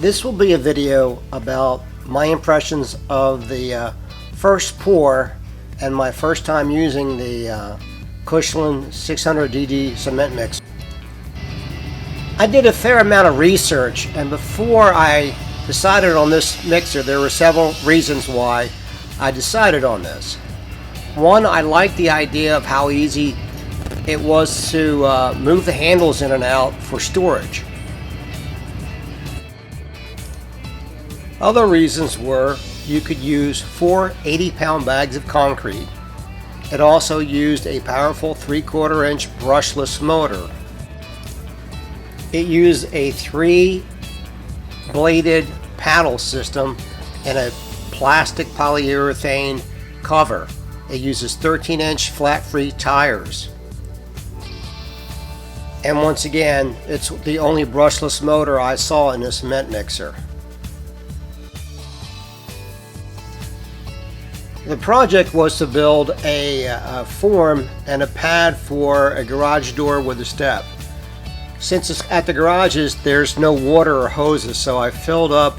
This will be a video about my impressions of the first pour and my first time using the Kushlan 600DD cement mix. I did a fair amount of research, and before I decided on this mixer there were several reasons why I decided on this. One, I liked the idea of how easy it was to move the handles in and out for storage. Other reasons were you could use 4 80-pound bags of concrete. It also used a powerful 3/4 inch brushless motor. It used a 3-bladed paddle system and a plastic polyurethane cover. It uses 13-inch flat-free tires. And once again, it's the only brushless motor I saw in a cement mixer. The project was to build a form and a pad for a garage door with a step. Since it's at the garages, there's no water or hoses, so I filled up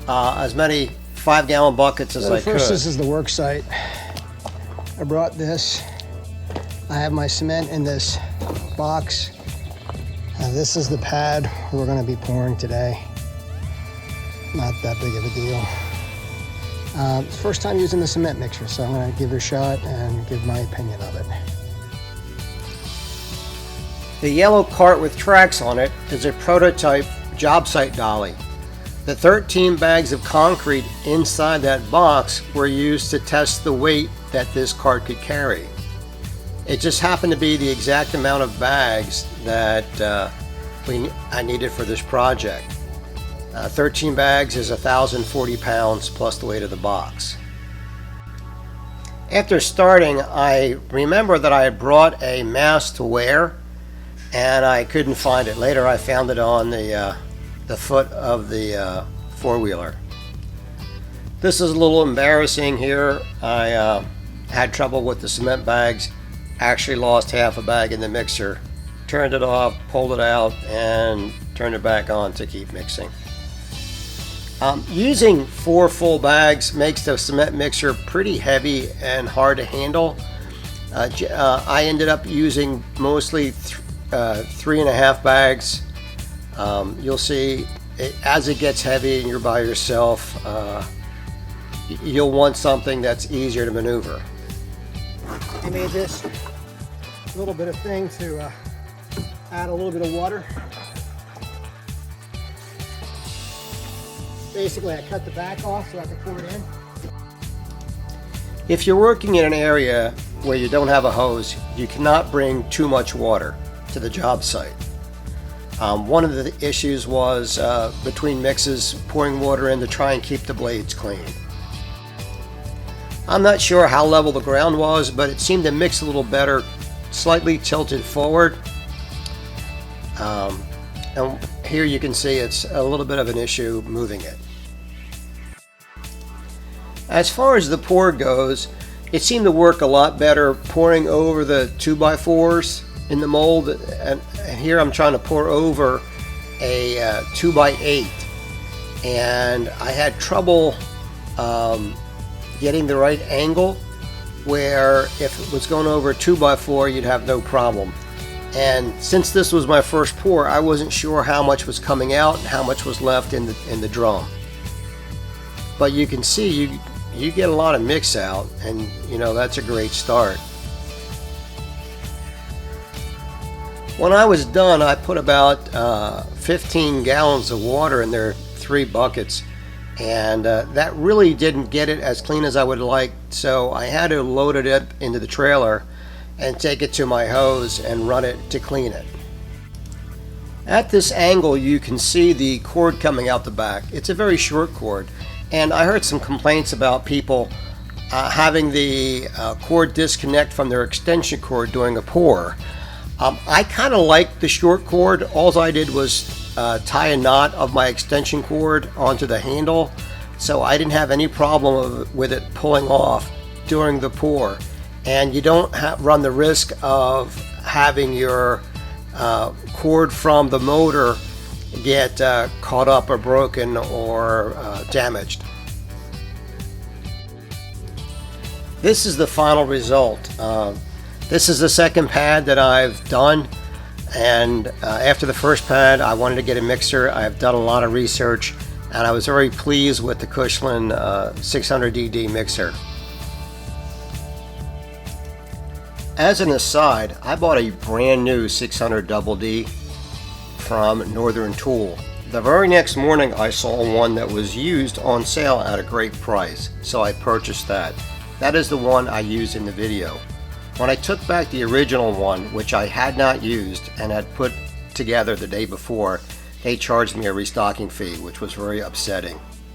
as many 5-gallon buckets as I could. First, this is the work site. I brought this. I have my cement in this box. This is the pad we're going to be pouring today. Not that big of a deal. It's the first time using the cement mixer, so I'm going to give it a shot and give my opinion of it. The yellow cart with tracks on it is a prototype job site dolly. The 13 bags of concrete inside that box were used to test the weight that this cart could carry. It just happened to be the exact amount of bags that I needed for this project. 13 bags is 1,040 pounds plus the weight of the box. After starting, I remember that I had brought a mask to wear and I couldn't find it. Later I found it on the foot of the four-wheeler. This is a little embarrassing here. I had trouble with the cement bags. Actually lost half a bag in the mixer. Turned it off, pulled it out, and turned it back on to keep mixing. Using 4 full bags makes the cement mixer pretty heavy and hard to handle. I ended up using mostly 3.5 bags. You'll see as it gets heavy and you're by yourself, you'll want something that's easier to maneuver. I made this little bit of thing to add a little bit of water. Basically, I cut the back off so I can pour it in. If you're working in an area where you don't have a hose, you cannot bring too much water to the job site. One of the issues was between mixes, pouring water in to try and keep the blades clean. I'm not sure how level the ground was, but it seemed to mix a little better, slightly tilted forward. And here you can see it's a little bit of an issue moving it. As far as the pour goes, it seemed to work a lot better pouring over the 2x4s in the mold, and here I'm trying to pour over a 2x8, and I had trouble getting the right angle where if it was going over a 2x4 you'd have no problem. And since this was my first pour, I wasn't sure how much was coming out and how much was left in the drum. But you can see you get a lot of mix out, and you know that's a great start. When I was done, I put about 15 gallons of water in there, 3 buckets, and that really didn't get it as clean as I would like, so I had to load it up into the trailer and take it to my hose and run it to clean it. At this angle you can see the cord coming out the back. It's a very short cord, and I heard some complaints about people having the cord disconnect from their extension cord during a pour. I kind of like the short cord. All I did was tie a knot of my extension cord onto the handle, so I didn't have any problem with it pulling off during the pour. And you don't run the risk of having your cord from the motor get caught up or broken or damaged. This is the final result. This is the second pad that I've done, and after the first pad I wanted to get a mixer. I've done a lot of research and I was very pleased with the Kushlan 600DD mixer. As an aside, I bought a brand new 600 Double D from Northern Tool. The very next morning I saw one that was used on sale at a great price, so I purchased that. That is the one I used in the video. When I took back the original one, which I had not used and had put together the day before, they charged me a restocking fee, which was very upsetting.